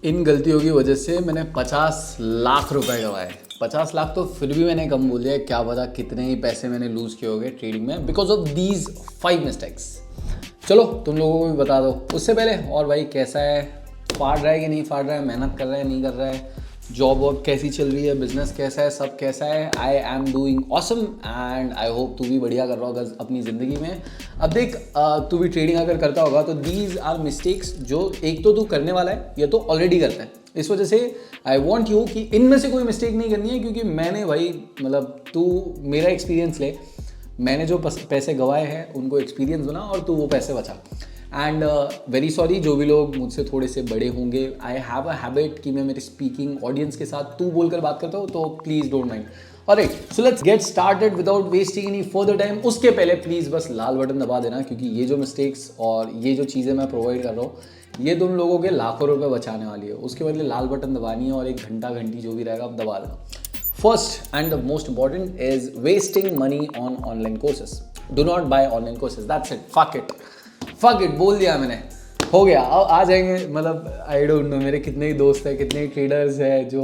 इन गलतियों की वजह से मैंने 50 लाख रुपए गंवाए। 50 लाख तो फिर भी मैंने कम बोल दिया, क्या पता कितने ही पैसे मैंने लूज़ किए होंगे ट्रेडिंग में बिकॉज ऑफ दीज 5 मिस्टेक्स। चलो तुम लोगों को भी बता दो उससे पहले। और भाई कैसा है, फाड़ रहा है कि नहीं फाड़ रहा है, मेहनत कर रहा है नहीं कर रहा है, जॉब वॉब कैसी चल रही है, बिजनेस कैसा है, सब कैसा है। I am doing awesome and I hope तू भी बढ़िया कर रहा होगा अपनी ज़िंदगी में। अब देख तू भी ट्रेडिंग अगर करता होगा तो दीज आर मिस्टेक्स जो एक तो तू करने वाला है या तो ऑलरेडी करता है। इस वजह से आई वॉन्ट यू कि इनमें से कोई मिस्टेक नहीं करनी है, क्योंकि मैंने भाई मतलब तू मेरा एक्सपीरियंस ले, मैंने जो पैसे गंवाए हैं उनको एक्सपीरियंस बना और तू वो पैसे बचा। एंड वेरी सॉरी जो भी लोग मुझसे थोड़े से बड़े होंगे, आई हैव अ हैबिट कि मैं मेरे स्पीकिंग ऑडियंस के साथ तू बोलकर बात करता हूँ, तो please don't mind. Alright, so let's get started without wasting any further time. उसके पहले प्लीज़ बस लाल बटन दबा देना, क्योंकि ये जो मिस्टेक्स और ये जो चीज़ें मैं प्रोवाइड कर रहा हूँ ये तुम लोगों के लाखों रुपए बचाने वाली है। उसके बदले लाल बटन दबानी है और एक घंटा घंटी जो भी रहेगा अब दबा देना। First and the most important is wasting money on online courses. Do not buy online courses, that's it, fuck it बोल दिया मैंने, हो गया। अब आ जाएंगे, मतलब आई डोंट नो मेरे कितने ही दोस्त हैं, कितने ही ट्रेडर्स हैं जो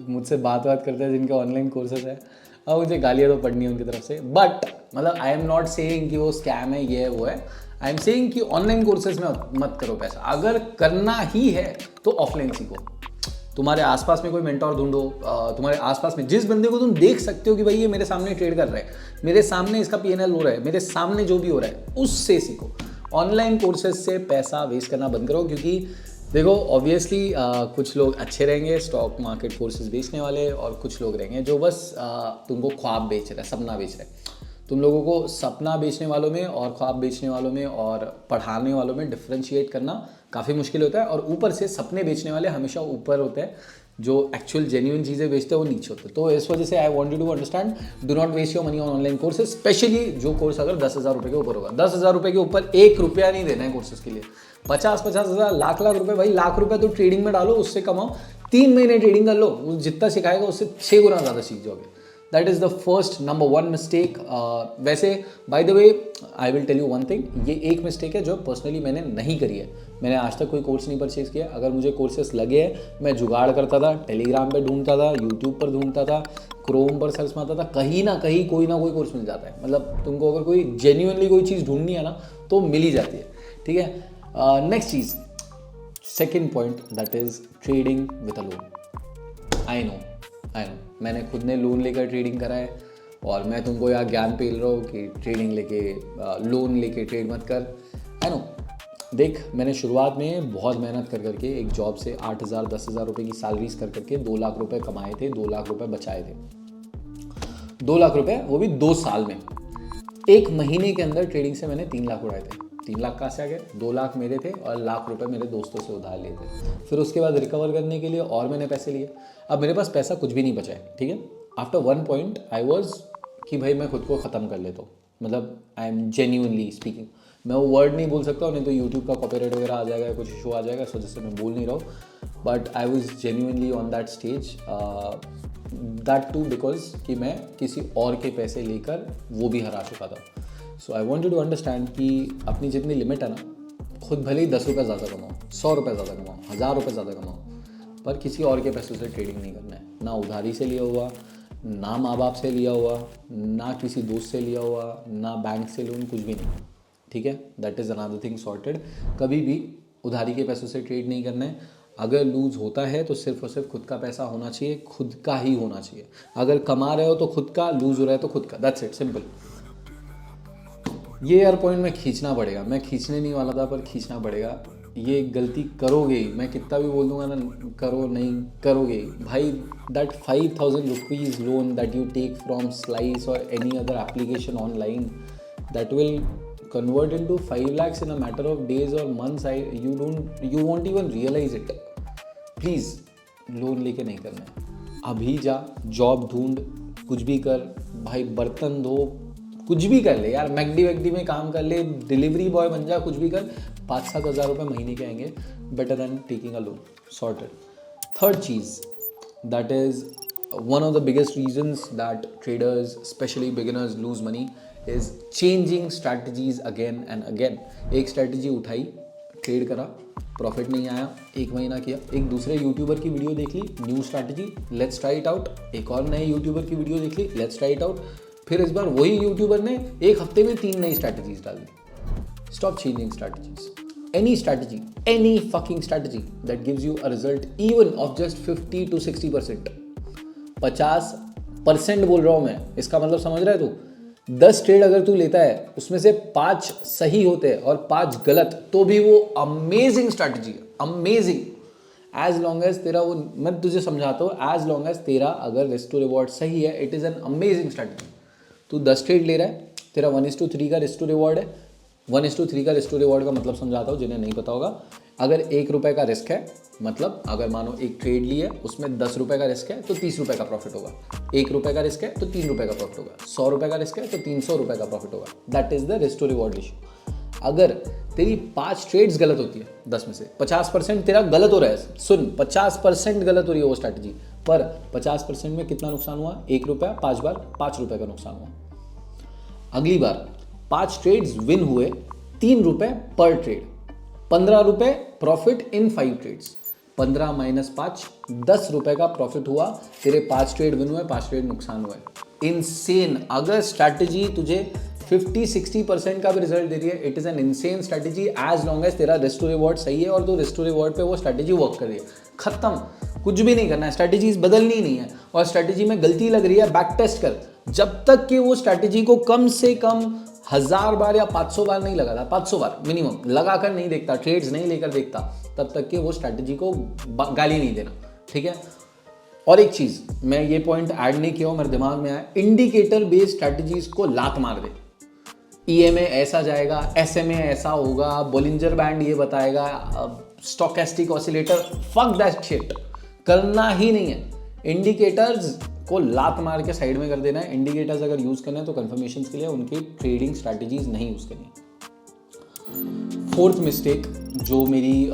मुझसे बात करते हैं जिनके ऑनलाइन कोर्सेज है। अब मुझे गालियाँ तो पड़नी है उनकी तरफ से, बट मतलब आई एम नॉट सेइंग कि वो स्कैम है ये है वो है। आई एम सेइंग कि ऑनलाइन कोर्सेज में मत करो पैसा। अगर करना ही है तो ऑफलाइन सीखो। तुम्हारे आसपास में कोई मेंटोर ढूंढो, तुम्हारे आसपास में जिस बंदे को तुम देख सकते हो कि भाई ये मेरे सामने ट्रेड कर रहा है, मेरे सामने इसका पीएनएल हो रहा है, मेरे सामने जो भी हो रहा है उससे सीखो। ऑनलाइन कोर्सेज से पैसा वेस्ट करना बंद करो, क्योंकि देखो ऑब्वियसली कुछ लोग अच्छे रहेंगे स्टॉक मार्केट कोर्सेज बेचने वाले, और कुछ लोग रहेंगे जो बस तुमको ख्वाब बेच रहे हैं, सपना बेच रहे हैं। तुम लोगों को सपना बेचने वालों में और ख्वाब बेचने वालों में और पढ़ाने वालों में डिफ्रेंशिएट करना काफ़ी मुश्किल होता है। और ऊपर से सपने बेचने वाले हमेशा ऊपर होते हैं, जो एक्चुअल जेन्युइन चीज़ें बेचते हैं वो नीचे होते हैं। तो इस वजह से I want you to understand, do not waste your money on online courses, specially जो कोर्स अगर 10,000 रुपये के ऊपर होगा। 10,000 रुपये के ऊपर 1 रुपया नहीं देना है कोर्सेज के लिए। 50,000 लाख रुपए, भाई लाख रुपए तो ट्रेडिंग में डालो, उससे कमाओ। 3 महीने ट्रेडिंग कर लो, जितना सिखाएगा उससे 6 गुना ज़्यादा सीख जाओगे। That is the first number 1 mistake. वैसे by the way I will tell you one thing, ये एक मिस्टेक है जो पर्सनली मैंने नहीं करी है। मैंने आज तक कोई कोर्स नहीं परचेज़ किया। अगर मुझे कोर्सेस लगे हैं मैं जुगाड़ करता था, टेलीग्राम पे ढूंढता था, यूट्यूब पर ढूंढता था, क्रोम पर सर्च मारता था, कहीं ना कहीं कोई ना कोई कोर्स मिल जाता है। मतलब तुमको अगर कोई जेन्युइनली कोई चीज़ ढूंढनी है ना तो मिल ही जाती है, ठीक है। Next cheese, second point, that is trading with a loan. I know मैंने खुद ने लोन लेकर ट्रेडिंग करा है, और मैं तुमको यहाँ ज्ञान पेल रहा हूँ कि ट्रेडिंग लेके लोन लेके ट्रेड मत कर। आई नो, देख मैंने शुरुआत में बहुत मेहनत कर करके एक जॉब से 8,000 10,000 रुपये की सैलरीज कर करके 2 लाख रुपए कमाए थे, 2 लाख रुपए बचाए थे। 2 लाख रुपए, वो भी 2 साल में। 1 महीने के अंदर ट्रेडिंग से मैंने 3 लाख उड़ाए थे। 3 लाख कहाँ से आ गए? 2 लाख मेरे थे और लाख रुपए मेरे दोस्तों से उधार लिए थे। फिर उसके बाद रिकवर करने के लिए और मैंने पैसे लिए। अब मेरे पास पैसा कुछ भी नहीं बचा है, ठीक है। After one point I was कि भाई मैं खुद को ख़त्म कर लेता हूँ। मतलब आई एम जेन्यूनली स्पीकिंग, मैं वो वर्ड नहीं बोल सकता, नहीं तो यूट्यूब का कॉपीराइट वगैरह आ जाएगा, कुछ इशू आ जाएगा, इस वजह से मैं बोल नहीं रहा हूँ। But I was genuinely on that stage, that too because कि मैं किसी और के पैसे लेकर वो भी हरा चुका था। So I want you to understand कि अपनी जितनी लिमिट है ना, खुद भले ही 10 रुपये ज़्यादा कमाओ, 100 रुपये ज़्यादा कमाओ, 1,000 रुपये ज़्यादा कमाओ, पर किसी और के पैसों से ट्रेडिंग नहीं करना है। ना उधारी से लिया हुआ, ना माँ बाप से लिया हुआ, ना किसी दोस्त से लिया हुआ, ना बैंक से लोन, कुछ भी नहीं, ठीक है। That is another thing sorted. कभी भी उधारी के पैसों से ट्रेड नहीं करना है। अगर लूज़ होता है तो सिर्फ और सिर्फ खुद का पैसा होना चाहिए, खुद का ही होना चाहिए। अगर कमा रहे हो तो खुद का, लूज़ हो रहा है तो खुद का, दैट्स इट, सिंपल। ये यार पॉइंट मैं खींचना पड़ेगा, मैं खींचने नहीं वाला था पर खींचना पड़ेगा। ये गलती करोगे ही, मैं कितना भी बोल दूंगा ना करो, नहीं करोगे भाई। That 5,000 rupees loan that you take from Slice और any other application online, that will convert into 5 lakhs in a matter of days or months. You won't even realize it. Please loan लेके नहीं करना है। अभी जा, job ढूंढ, कुछ भी कर भाई, बर्तन धो, कुछ भी कर ले यार, मैकडी में काम कर ले, डिलीवरी बॉय बन जा, कुछ भी कर, 5-7 हज़ार रुपये महीने के आएंगे, better than taking a loan, sorted. Third cheese, that is one of the biggest reasons that traders, especially beginners, lose money is changing strategies again and again. एक strategy उठाई, ट्रेड करा, प्रॉफिट नहीं आया, 1 महीना किया, एक दूसरे यूट्यूबर की वीडियो देख ली, new strategy, let's try it out, एक और नए यूट्यूबर की वीडियो देख ली, लेट्स ट्राई इट आउट, फिर इस बार वही यूट्यूबर ने 1 हफ्ते में 3 नई स्ट्रैटेजीज डाल दी। Stop changing strategies. Any strategy, any fucking strategy that gives you a result even of just 50 to 60%, 50% बोल रहा हूँ मैं, इसका मतलब समझ रहा है तू? 10 ट्रेड अगर तू लेता है उसमें से 5 सही होते हैं और 5 गलत, तो भी वो अमेजिंग स्ट्रैटेजी है, अमेजिंग। एज लॉन्ग एज तेरा वो, मैं तुझे समझाता हूँ, एज लॉन्ग एज तेरा अगर रिस्क टू रिवॉर्ड सही है, it is an amazing strategy. तू 10 ट्रेड ले रहा है, तेरा 1:3 का रिस्क टू रिवॉर्ड है। 1:3 का रिस्क टू रिवॉर्ड का मतलब समझाता हूँ जिन्हें नहीं पता होगा। अगर 1 रुपये का रिस्क है, मतलब अगर मानो एक ट्रेड ली है, उसमें 10 रुपये का रिस्क है तो 30 रुपये का प्रॉफिट होगा। 1 रुपये का रिस्क है तो 3 रुपये का प्रॉफिट होगा। 100 रुपये का रिस्क है तो 300 रुपये का प्रॉफिट होगा। That is the risk to reward ratio. अगर तेरी 5 ट्रेड्स गलत होती है 10 में से, 50% तेरा गलत हो रहा है, सुन, 50% गलत हो रही है वो स्ट्रैटेजी, पर 50% में कितना नुकसान हुआ? 1 रुपया, 5 बार 5 रुपये का नुकसान हुआ। अगली बार 5 ट्रेड्स विन हुए, 3 रुपये पर ट्रेड, 15 रुपये प्रॉफिट इन 5 ट्रेड्स, 15 - 5 10 रुपये का प्रॉफिट हुआ। तेरे 5 ट्रेड विन हुए, 5 ट्रेड नुकसान हुए। इनसेन। अगर स्ट्रैटेजी तुझे 50-60% का भी रिजल्ट दे रही है, it is an insane strategy as long as तेरा रिस्क टू रिवॉर्ड सही है और तो रिस्क टू रिवॉर्ड पे वो स्ट्रैटेजी वर्क कर रही है। खत्म, कुछ भी नहीं करना है, स्ट्रैटेजीज बदलनी नहीं है। और स्ट्रैटेजी में गलती लग रही है, बैक टेस्ट कर, जब तक कि वो स्ट्रैटेजी को कम से कम 1000 बार या 500 बार नहीं लगा था, 500 बार मिनिमम लगाकर नहीं देखता, ट्रेड्स नहीं लेकर देखता, तब तक कि वो स्ट्रैटेजी को गाली नहीं देना, ठीक है। और एक चीज, मैं ये पॉइंट ऐड नहीं किया हूं, मेरे दिमाग में आया, इंडिकेटर बेस्ड स्ट्रैटेजीज को लात मार दे। EMA ऐसा जाएगा, SMA ऐसा होगा, बोलिंजर बैंड ये बताएगा, stochastic oscillator, fuck that shit, करना ही नहीं है। इंडिकेटर्स को लात मार के साइड में कर देना है। इंडिकेटर्स अगर यूज करना है तो कंफर्मेशन के लिए, उनकी ट्रेडिंग स्ट्रैटेजीज नहीं यूज करनी। 4th मिस्टेक जो मेरी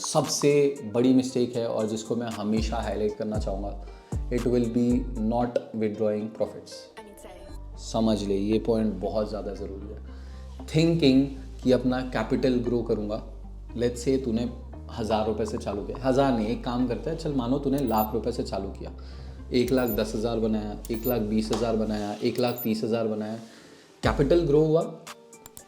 सबसे बड़ी मिस्टेक है और जिसको मैं हमेशा हाईलाइट करना चाहूँगा, it will be not withdrawing profits. समझ ले, ये पॉइंट बहुत ज़्यादा ज़रूरी है। थिंकिंग कि अपना कैपिटल ग्रो करूँगा, लेट्स से तूने 1000 रुपये से चालू किया, 1000 नहीं, एक काम करता है, चल मानो तूने लाख रुपए से चालू किया, 1,10,000 बनाया, 1,20,000 बनाया, 1,30,000 बनाया, कैपिटल ग्रो हुआ,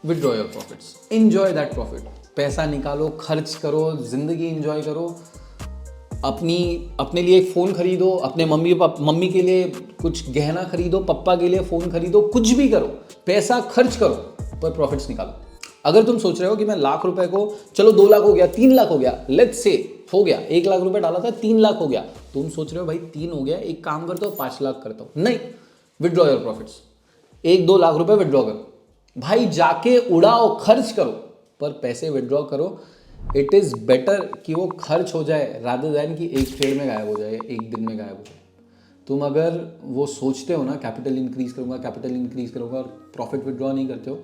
withdraw your profits, enjoy that profit. पैसा निकालो, खर्च करो, जिंदगी एंजॉय करो, अपने लिए एक फ़ोन खरीदो, अपने मम्मी के लिए कुछ गहना खरीदो, पापा के लिए फ़ोन खरीदो, कुछ भी करो, पैसा खर्च करो, पर प्रॉफिट्स निकालो। अगर तुम सोच रहे हो कि मैं लाख रुपए को, चलो 2 लाख हो गया, 3 लाख हो गया, लेट्स से हो गया, 1 लाख रुपए डाला था, 3 लाख हो गया, तुम सोच रहे हो भाई 3 हो गया, एक काम करता हूँ 5 लाख करता हूँ, नहीं, विदड्रॉ योर प्रॉफिट्स। 1-2 लाख रुपए विदड्रॉ करो भाई, जाके उड़ाओ, खर्च करो, पर पैसे विदड्रॉ करो। इट इज़ बेटर कि वो खर्च हो जाए रादर दैन कि एक ट्रेड में गायब हो जाए, एक दिन में गायब हो जाए। तुम अगर वो सोचते हो ना कैपिटल इंक्रीज करूँगा और प्रॉफिट विदड्रॉ नहीं करते हो,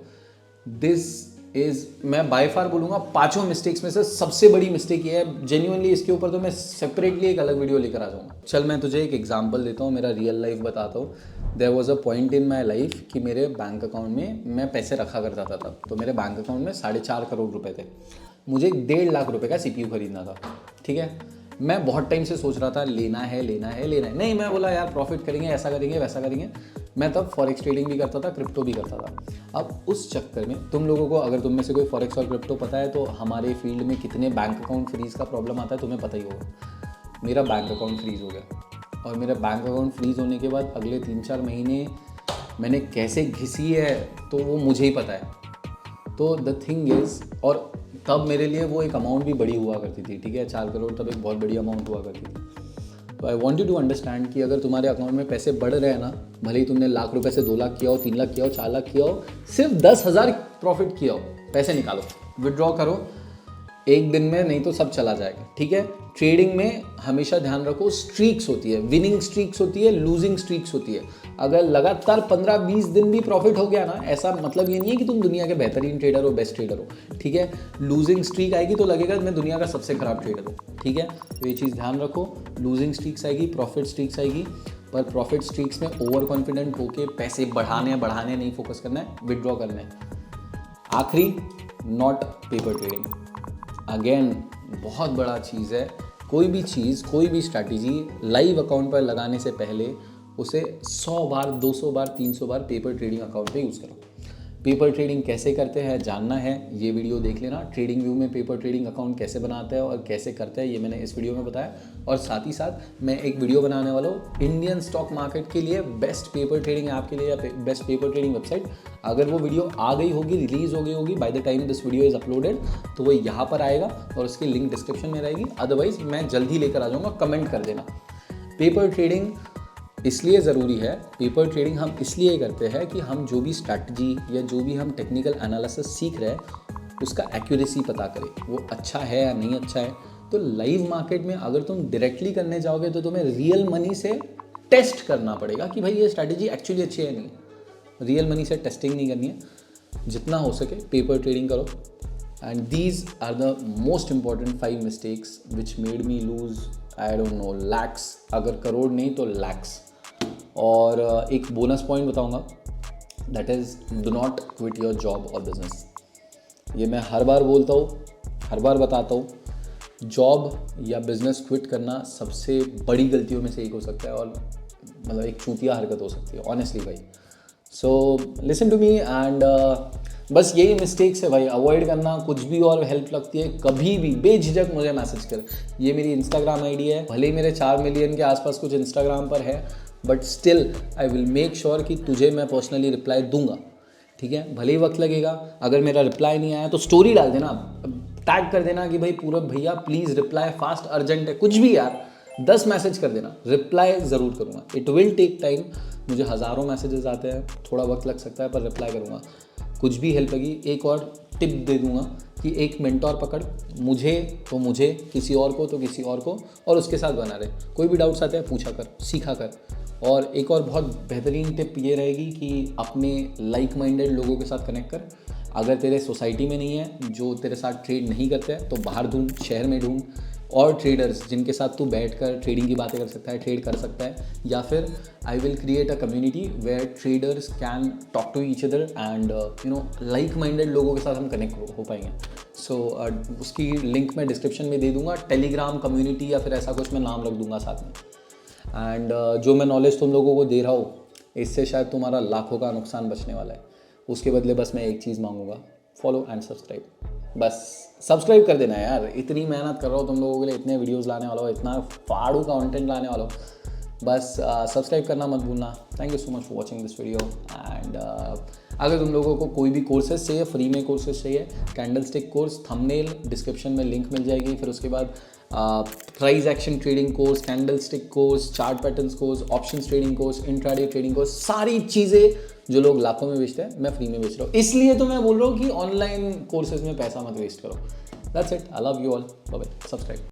दिस इज़, मैं बाय फार बोलूँगा 5 मिस्टेक्स में से सबसे बड़ी मिस्टेक ये है। जेन्युइनली इसके ऊपर तो मैं सेपरेटली एक अलग वीडियो लेकर आ जाऊँगा। चल मैं तुझे एक एग्जाम्पल देता हूँ, मेरा रियल लाइफ बताता हूँ। There was a point in my life कि मेरे बैंक अकाउंट में मैं पैसे रखा करता था तब, तो मेरे बैंक अकाउंट में 4.5 करोड़ रुपए थे। मुझे 1.5 लाख रुपए का CPU खरीदना था, ठीक है। मैं बहुत टाइम से सोच रहा था लेना है, नहीं, मैं बोला यार प्रॉफिट करेंगे, ऐसा करेंगे, वैसा करेंगे। मैं तब फॉरेक्स ट्रेडिंग भी करता था, क्रिप्टो भी करता था। अब उस चक्कर में तुम लोगों को, अगर तुम में से कोई फॉरेक्स और क्रिप्टो पता है, तो हमारे फील्ड में कितने बैंक अकाउंट फ्रीज का प्रॉब्लम आता है तुम्हें पता ही होगा। मेरा बैंक अकाउंट फ्रीज हो गया, और मेरा बैंक अकाउंट फ्रीज होने के बाद अगले 3-4 महीने मैंने कैसे घिसी है तो वो मुझे ही पता है। तो द थिंग इज़, और तब मेरे लिए वो एक अमाउंट भी बड़ी हुआ करती थी, ठीक है, 4 करोड़ तब एक बहुत बड़ी अमाउंट हुआ करती थी। तो I want you to understand कि अगर तुम्हारे अकाउंट में पैसे बढ़ रहे हैं ना, भले ही तुमने लाख रुपए से 2 लाख किया हो, 3 लाख किया हो, 4 लाख किया हो, सिर्फ 10,000 प्रॉफिट किया हो, पैसे निकालो, विदड्रॉ करो, एक दिन में नहीं तो सब चला जाएगा, ठीक है। ट्रेडिंग में हमेशा ध्यान रखो, स्ट्रीक्स होती है, विनिंग स्ट्रीक्स होती है, लूजिंग स्ट्रीक्स होती है। अगर लगातार 15-20 दिन भी प्रॉफिट हो गया ना, ऐसा मतलब ये नहीं है कि तुम दुनिया के बेहतरीन ट्रेडर हो, बेस्ट ट्रेडर हो, ठीक है। लूजिंग स्ट्रीक आएगी तो लगेगा मैं दुनिया का सबसे खराब ट्रेडर हूँ, ठीक है। तो ये चीज़ ध्यान रखो, लूजिंग स्ट्रीक्स आएगी, प्रॉफिट स्ट्रीक्स आएगी, पर प्रॉफिट स्ट्रीक्स में ओवर कॉन्फिडेंट होकर पैसे बढ़ाने नहीं फोकस करना है, विदड्रॉ करना है। आखिरी, नॉट पेपर ट्रेडिंग। अगेन बहुत बड़ा चीज़ है, कोई भी चीज़, कोई भी स्ट्रैटेजी लाइव अकाउंट पर लगाने से पहले उसे 100 बार, 200 बार, 300 बार पेपर ट्रेडिंग अकाउंट पे यूज़ करो। पेपर ट्रेडिंग कैसे करते हैं जानना है, ये वीडियो देख लेना। ट्रेडिंग व्यू में पेपर ट्रेडिंग अकाउंट कैसे बनाता है और कैसे करता है, ये मैंने इस वीडियो में बताया। और साथ ही साथ मैं एक वीडियो बनाने वाला हूँ इंडियन स्टॉक मार्केट के लिए बेस्ट पेपर ट्रेडिंग ऐप के लिए या बेस्ट पेपर ट्रेडिंग वेबसाइट। अगर वो वीडियो आ गई होगी, रिलीज हो गई होगी by the time this video is uploaded, तो वो यहाँ पर आएगा और उसकी लिंक डिस्क्रिप्शन में रहेगी। अदरवाइज मैं जल्दी लेकर आ जाऊँगा, कमेंट कर देना। पेपर ट्रेडिंग इसलिए ज़रूरी है, पेपर ट्रेडिंग हम इसलिए करते हैं कि हम जो भी स्ट्रैटेजी या जो भी हम टेक्निकल एनालिसिस सीख रहे हैं उसका एक्यूरेसी पता करें, वो अच्छा है या नहीं अच्छा है। तो लाइव मार्केट में अगर तुम डायरेक्टली करने जाओगे तो तुम्हें रियल मनी से टेस्ट करना पड़ेगा कि भाई ये स्ट्रैटेजी एक्चुअली अच्छी है नहीं है। रियल मनी से टेस्टिंग नहीं करनी है, जितना हो सके पेपर ट्रेडिंग करो। And these are the most important 5 mistakes which made me lose I don't know lakhs, अगर करोड़ नहीं तो लैक्स। और एक बोनस पॉइंट बताऊंगा, that is do not quit your job और बिजनेस। ये मैं हर बार बोलता हूँ, हर बार बताता हूँ, जॉब या बिजनेस क्विट करना सबसे बड़ी गलतियों में से एक हो सकता है और मतलब एक चूतिया हरकत हो सकती है ऑनेस्टली भाई। So listen to me and बस यही मिस्टेक्स है भाई, अवॉइड करना। कुछ भी और हेल्प लगती है कभी भी बेझिझक मुझे मैसेज कर। ये मेरी इंस्टाग्राम आईडी है, भले ही मेरे 4 मिलियन के आसपास कुछ इंस्टाग्राम पर है, but still I will make sure कि तुझे मैं पर्सनली रिप्लाई दूंगा, ठीक है। भले ही वक्त लगेगा, अगर मेरा रिप्लाई नहीं आया तो स्टोरी डाल देना, टैग कर देना कि भाई पूरब भैया प्लीज़ रिप्लाई फास्ट, अर्जेंट है, कुछ भी यार, 10 मैसेज कर देना, रिप्लाई ज़रूर करूँगा। इट विल टेक टाइम, मुझे हज़ारों मैसेजेस आते हैं, थोड़ा वक्त लग सकता है पर रिप्लाई करूँगा। कुछ भी हेल्प लगी, एक और टिप दे दूँगा कि एक मेंटोर पकड़, मुझे तो मुझे, किसी और को तो किसी और को, और उसके साथ बना रहे। कोई भी डाउट्स आते हैं पूछा कर, सीखा कर। और एक और बहुत बेहतरीन टिप ये रहेगी कि अपने लाइक माइंडेड लोगों के साथ कनेक्ट कर। अगर तेरे सोसाइटी में नहीं है जो तेरे साथ ट्रेड नहीं करते हैं तो बाहर ढूंढ, शहर में ढूंढ और ट्रेडर्स जिनके साथ तू बैठकर ट्रेडिंग की बातें कर सकता है, ट्रेड कर सकता है। या फिर I will create a community where traders can talk to each other and like minded लोगों के साथ हम कनेक्ट हो पाएंगे। सो उसकी लिंक मैं डिस्क्रिप्शन में दे दूंगा, टेलीग्राम कम्युनिटी या फिर ऐसा कुछ मैं नाम रख दूंगा साथ में। एंड जो मैं नॉलेज तुम लोगों को दे रहा हूँ इससे शायद तुम्हारा लाखों का नुकसान बचने वाला है। उसके बदले बस मैं एक चीज़ मांगूंगा, फॉलो एंड सब्सक्राइब। बस सब्सक्राइब कर देना यार, इतनी मेहनत कर रहा हूँ तुम लोगों के लिए, इतने वीडियोस लाने वाला हूँ, इतना फाड़ू कंटेंट लाने वाला हूँ, बस सब्सक्राइब करना मत भूलना। Thank you so much for watching this video. And अगर तुम लोगों को कोई भी कोर्सेज चाहिए, फ्री में कोर्सेज चाहिए, कैंडलस्टिक कोर्स, थंबनेल डिस्क्रिप्शन में लिंक मिल जाएगी। फिर उसके बाद price action trading course, candlestick course, chart patterns course, options trading course, intraday trading course, सारी चीज़ें जो लोग लाखों में बेचते हैं मैं फ्री में बेच रहा हूँ। इसलिए तो मैं बोल रहा हूँ कि ऑनलाइन कोर्सेज में पैसा मत वेस्ट करो। That's it, I love you all, bye bye, subscribe.